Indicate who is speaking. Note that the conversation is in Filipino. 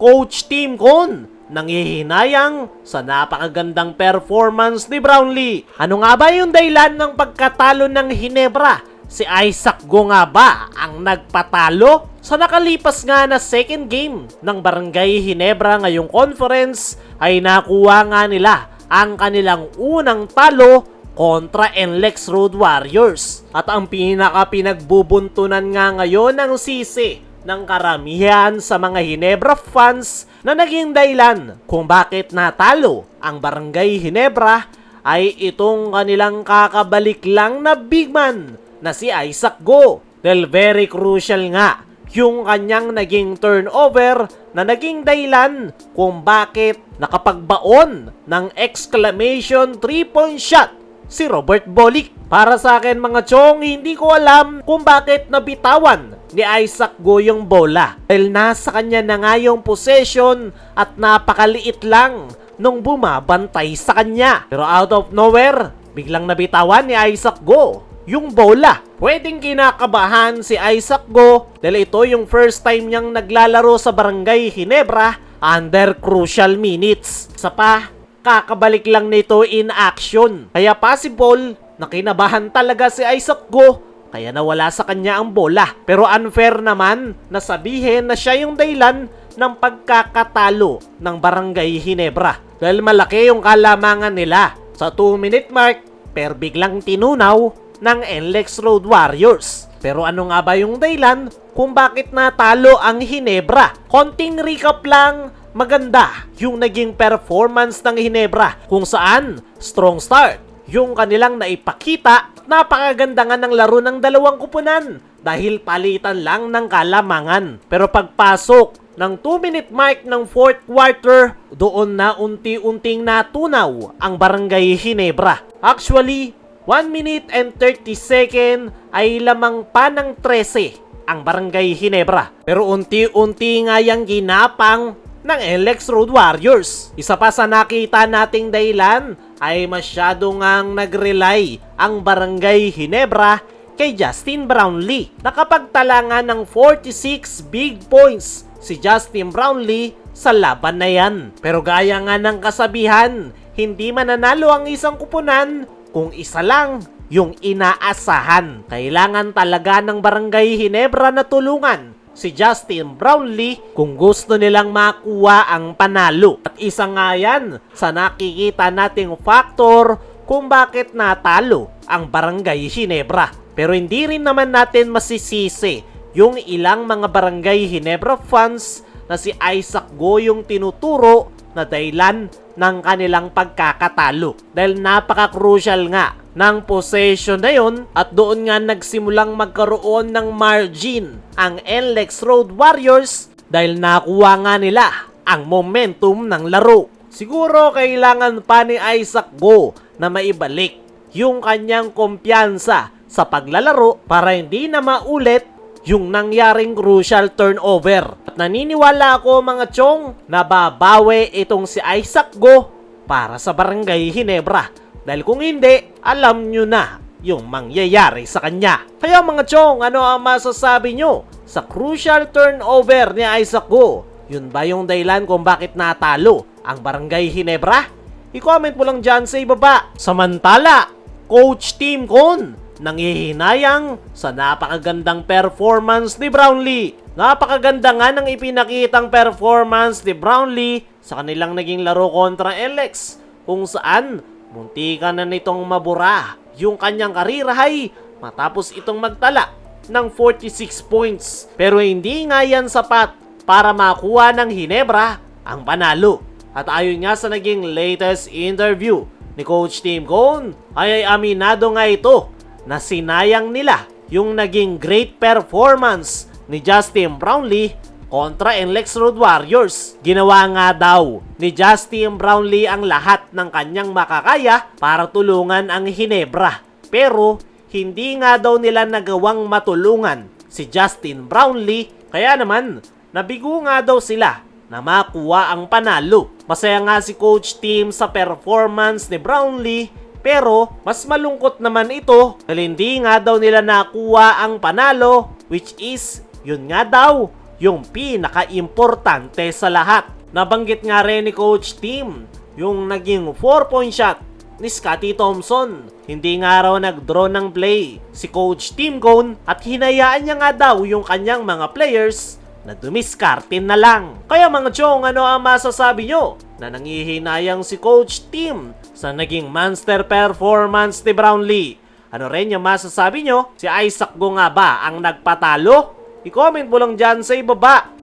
Speaker 1: Coach Tim Con nanghihinayang sa napakagandang performance ni Brownlee. Ano nga ba yung dahilan ng pagkatalo ng Ginebra? Si Isaac Go nga ba ang nagpatalo? Sa nakalipas nga na second game ng Barangay Ginebra ngayong conference ay nakuha nga nila ang kanilang unang talo kontra NLEX Road Warriors. At ang pinaka-pinagbubuntunan nga ngayon ng sisi ng karamihan sa mga Ginebra fans na naging dahilan kung bakit natalo ang Barangay Ginebra ay itong kanilang kakabalik lang na big man na si Isaac Go. Dahil very crucial nga yung kanyang naging turnover na naging dahilan kung bakit nakapagbaon ng exclamation 3-point shot si Robert Bolick. Para sa akin mga chong, hindi ko alam kung bakit nabitawan ni Isaac Go yung bola. Dahil nasa kanya na nga yung possession at napakaliit lang nung bumabantay sa kanya. Pero out of nowhere, biglang nabitawan ni Isaac Go yung bola. Pwedeng kinakabahan si Isaac Go dahil ito yung first time niyang naglalaro sa Barangay Ginebra under crucial minutes. Sa pa, kakabalik lang nito in action. Kaya possible na kinabahan talaga si Isaac Go kaya nawala sa kanya ang bola. Pero unfair naman na sabihin na siya yung dahilan ng pagkakatalo ng Barangay Ginebra. Dahil malaki yung kalamangan nila sa 2-minute mark pero biglang tinunaw ng NLEX Road Warriors. Pero ano nga ba yung dahilan kung bakit natalo ang Ginebra? Konting recap lang. Maganda yung naging performance ng Ginebra kung saan strong start yung kanilang naipakita. Napakaganda nga ng laro ng dalawang kupunan dahil palitan lang ng kalamangan. Pero pagpasok ng 2-minute mark ng 4th quarter, doon na unti-unting natunaw ang Barangay Ginebra. Actually, 1 minute and 30 second ay lamang pa ng 13 ang Barangay Ginebra. Pero unti-unti nga yung ginapang ng NLEX Road Warriors. Isa pa sa nakita nating dahilan ay masyado ngang nag-rely ang Barangay Ginebra kay Justin Brownlee. Nakapagtala nga ng 46 big points si Justin Brownlee sa laban na yan. Pero gaya nga ng kasabihan, hindi mananalo ang isang kupunan kung isa lang yung inaasahan. Kailangan talaga ng Barangay Ginebra na tulungan si Justin Brownlee kung gusto nilang makuha ang panalo. At isa nga yan sa nakikita nating factor kung bakit natalo ang Barangay Ginebra. Pero hindi rin naman natin masisisi yung ilang mga Barangay Ginebra fans na si Isaac Go yung tinuturo na dahilan ng kanilang pagkakatalo. Dahil napaka-crucial nga ng possession na yun at doon nga nagsimulang magkaroon ng margin ang NLEX Road Warriors dahil nakuha nga nila ang momentum ng laro. Siguro kailangan pa ni Isaac Go na maibalik yung kanyang kumpiyansa sa paglalaro para hindi na maulit yung nangyaring crucial turnover. At naniniwala ako mga chong na babawi itong si Isaac Go para sa Barangay Ginebra. Dahil kung hindi, alam nyo na yung mangyayari sa kanya. Kaya mga chong, ano ang masasabi nyo sa crucial turnover ni Isaac Go? Yun ba yung dahilan kung bakit natalo ang Barangay Ginebra? I-comment mo lang dyan sa ibaba. Samantala, Coach Tim Con nanghihinayang sa napakagandang performance ni Brownlee. Napakaganda nga ng ipinakitang performance ni Brownlee sa kanilang naging laro kontra NLEX kung saan muntikan na nitong mabura yung kanyang career high matapos itong magtala ng 46 points. Pero hindi nga yan sapat para makuha ng Ginebra ang panalo. At ayon nga sa naging latest interview ni Coach Tim Con ay aminado nga ito na sinayang nila yung naging great performance ni Justin Brownlee kontra NLEX Road Warriors. Ginawa nga daw ni Justin Brownlee ang lahat ng kanyang makakaya para tulungan ang Ginebra. Pero hindi nga daw nila nagawang matulungan si Justin Brownlee. Kaya naman, nabigo nga daw sila na makuha ang panalo. Masaya nga si Coach Tim sa performance ni Brownlee, pero mas malungkot naman ito dahil hindi nga daw nila nakuha ang panalo, which is yun nga daw yung pinaka-importante sa lahat. Nabanggit nga rin ni Coach Tim yung naging 4-point shot ni Scottie Thompson. Hindi nga raw nag-draw ng play si Coach Tim Cone at hinayaan niya nga daw yung kanyang mga players na dumiskarte na lang. Kaya mga chong, ano ang masasabi nyo na nangihinayang si Coach Tim sa naging monster performance ni Brownlee? Ano rin yung masasabi nyo? Si Isaac Go nga ba ang nagpatalo? I-comment mo lang dyan sa ibaba.